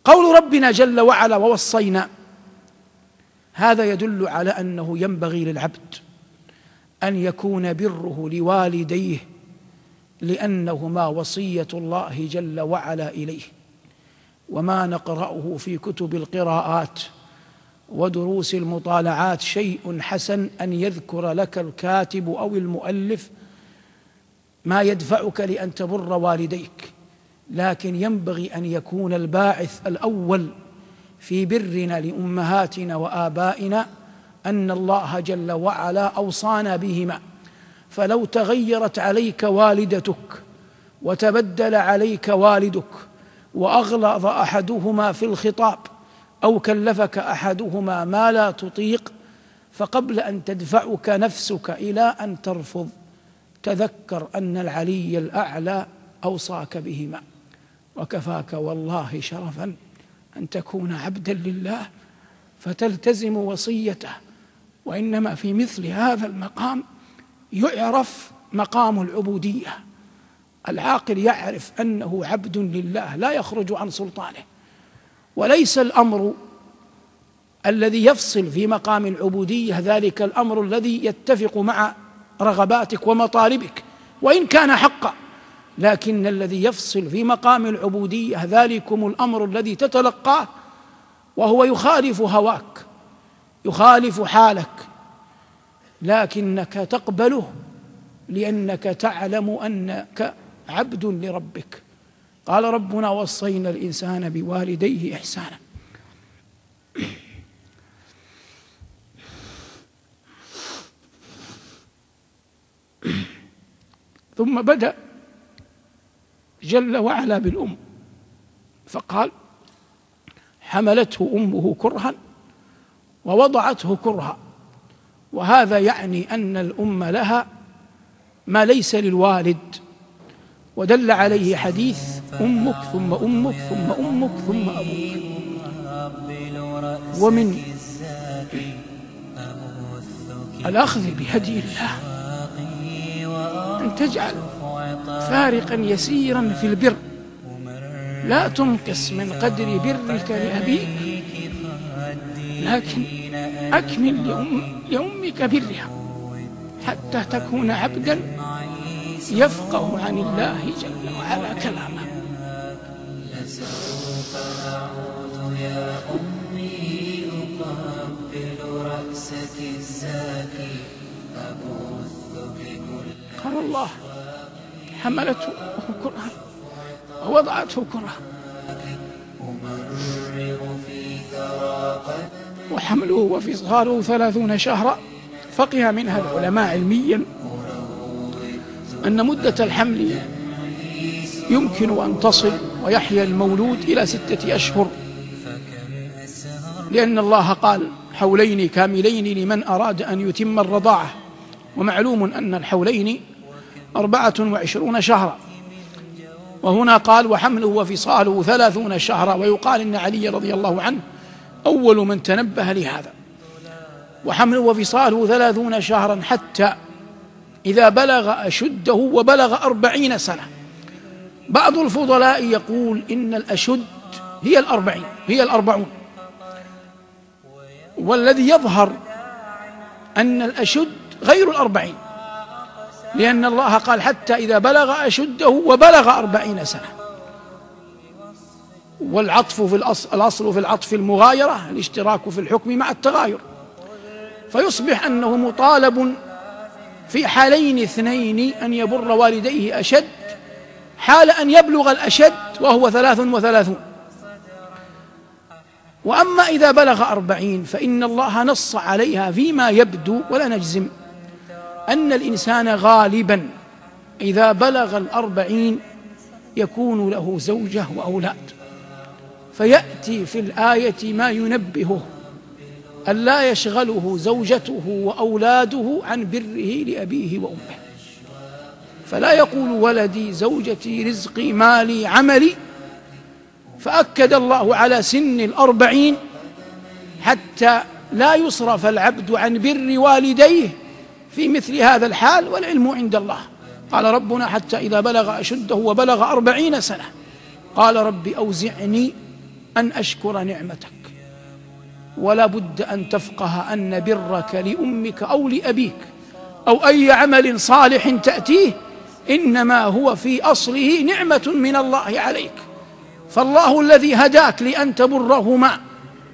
قول ربنا جل وعلا ووصينا، هذا يدل على أنه ينبغي للعبد أن يكون بره لوالديه، لأنهما وصية الله جل وعلا إليه. وما نقرأه في كتب القراءات ودروس المطالعات شيء حسن أن يذكر لك الكاتب أو المؤلف ما يدفعك لأن تبر والديك، لكن ينبغي أن يكون الباعث الأول في برنا لأمهاتنا وآبائنا أن الله جل وعلا أوصانا بهما. فلو تغيرت عليك والدتك وتبدل عليك والدك وأغلظ أحدهما في الخطاب أو كلفك أحدهما ما لا تطيق، فقبل أن تدفعك نفسك إلى أن ترفض تذكر أن العلي الأعلى أوصاك بهما. وكفاك والله شرفا أن تكون عبدا لله فتلتزم وصيته. وإنما في مثل هذا المقام يعرف مقام العبودية. العاقل يعرف أنه عبد لله لا يخرج عن سلطانه، وليس الأمر الذي يفصل في مقام العبودية ذلك الأمر الذي يتفق مع رغباتك ومطالبك وإن كان حقا، لكن الذي يفصل في مقام العبودية ذلكم الأمر الذي تتلقاه وهو يخالف هواك يخالف حالك، لكنك تقبله لأنك تعلم أنك عبد لربك. قال ربنا وصينا الإنسان بوالديه إحسانا. ثم بدأ جل وعلا بالأم فقال حملته أمه كرها ووضعته كرها، وهذا يعني أن الأم لها ما ليس للوالد، ودل عليه حديث أمك ثم أمك ثم أمك ثم أبوك. ومن الأخذ بهدي الله أن تجعل فارقا يسيرا في البر، لا تنقص من قدر برك لأبيك، لكن أكمل لأمك برها حتى تكون عبدا يفقه عن الله جل وعلا كلامه. لسوف أعود يا أمي أقبل رأسك الزاكي أبث بكل. قال الله حملته كرها ووضعته كرها، وحمله وفصاله 30 شهرا. فقه منها العلماء علميا أن مدة الحمل يمكن أن تصل ويحيا المولود إلى 6 أشهر، لأن الله قال حولين كاملين لمن أراد أن يتم الرضاعة، ومعلوم أن الحولين 24 شهرا. وهنا قال وحمله وفصاله 30 شهرا، ويقال إن علي رضي الله عنه أول من تنبه لهذا. وحمله وفصاله 30 شهرا حتى إذا بلغ أشده وبلغ 40 سنة. بعض الفضلاء يقول إن الأشد هي 40، والذي يظهر أن الأشد غير 40، لأن الله قال حتى إذا بلغ أشده وبلغ 40 سنة. والعطف في الأصل في العطف المغايرة، الاشتراك في الحكم مع التغاير، فيصبح أنه مطالب في حالين اثنين أن يبر والديه أشد، حال أن يبلغ الأشد وهو 33، وأما إذا بلغ 40 فإن الله نص عليها فيما يبدو ولا نجزم أن الإنسان غالبا إذا بلغ 40 يكون له زوجة وأولاد، فيأتي في الآية ما ينبهه أن لا يشغله زوجته وأولاده عن بره لأبيه وأمه. فلا يقول ولدي زوجتي رزقي مالي عملي، فأكد الله على سن 40 حتى لا يصرف العبد عن بر والديه في مثل هذا الحال، والعلم عند الله. قال ربنا حتى إذا بلغ أشده وبلغ 40 سنة قال رب أوزعني أن أشكر نعمتك، ولا بد أن تفقه أن برك لأمك أو لأبيك أو أي عمل صالح تأتيه إنما هو في أصله نعمة من الله عليك، فالله الذي هداك لأن تبرهما،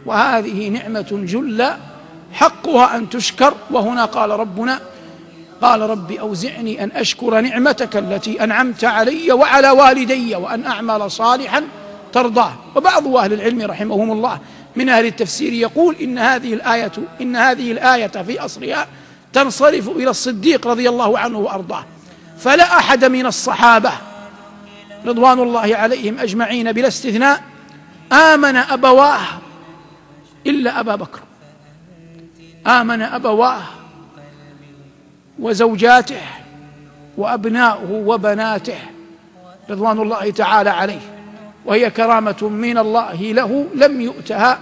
وهذه نعمة جلة حقها أن تشكر. وهنا قال ربنا: قال رب أوزعني أن أشكر نعمتك التي أنعمت علي وعلى والدي وأن أعمل صالحا ترضاه. وبعض أهل العلم رحمهم الله من أهل التفسير يقول إن هذه الآية في أصلها تنصرف إلى الصديق رضي الله عنه وأرضاه، فلا أحد من الصحابة رضوان الله عليهم أجمعين بلا استثناء آمن أبواه إلا أبا بكر، آمن أبواه وزوجاته وأبناؤه وبناته رضوان الله تعالى عليه، وهي كرامة من الله له لم يؤتها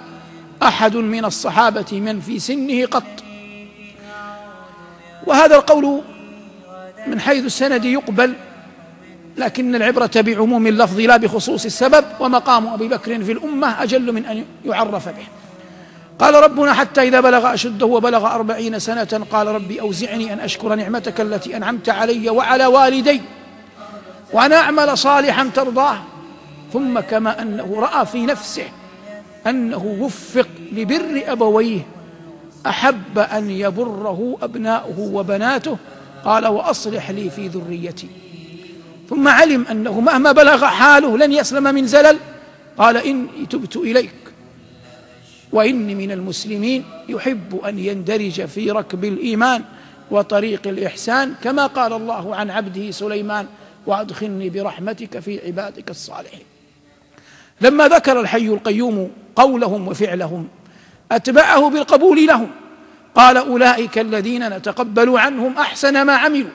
أحد من الصحابة من في سنه قط. وهذا القول من حيث السند يقبل، لكن العبرة بعموم اللفظ لا بخصوص السبب، ومقام أبي بكر في الأمة أجل من أن يعرف به. قال ربنا: حتى إذا بلغ أشده وبلغ 40 سنة قال ربي أوزعني أن أشكر نعمتك التي أنعمت علي وعلى والدي وأن أعمل صالحا ترضاه. ثم كما أنه رأى في نفسه أنه وفق لبر أبويه أحب أن يبره أبناؤه وبناته، قال: وأصلح لي في ذريتي. ثم علم أنه مهما بلغ حاله لن يسلم من زلل، قال: إني تبت إليك وإني من المسلمين، يحب أن يندرج في ركب الإيمان وطريق الإحسان، كما قال الله عن عبده سليمان: وأدخلني برحمتك في عبادك الصالحين. لما ذكر الحي القيوم قولهم وفعلهم أتبعه بالقبول لهم، قال: أولئك الذين نتقبل عنهم أحسن ما عملوا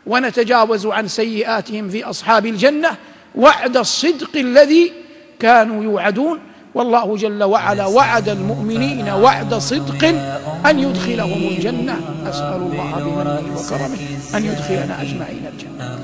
ونتجاوز عن سيئاتهم في أصحاب الجنة وعد الصدق الذي كانوا يوعدون. والله جل وعلا وعد المؤمنين وعد صدق أن يدخلهم الجنة. أسأل الله بمنه وكرمه أن يدخلنا أجمعين الجنة.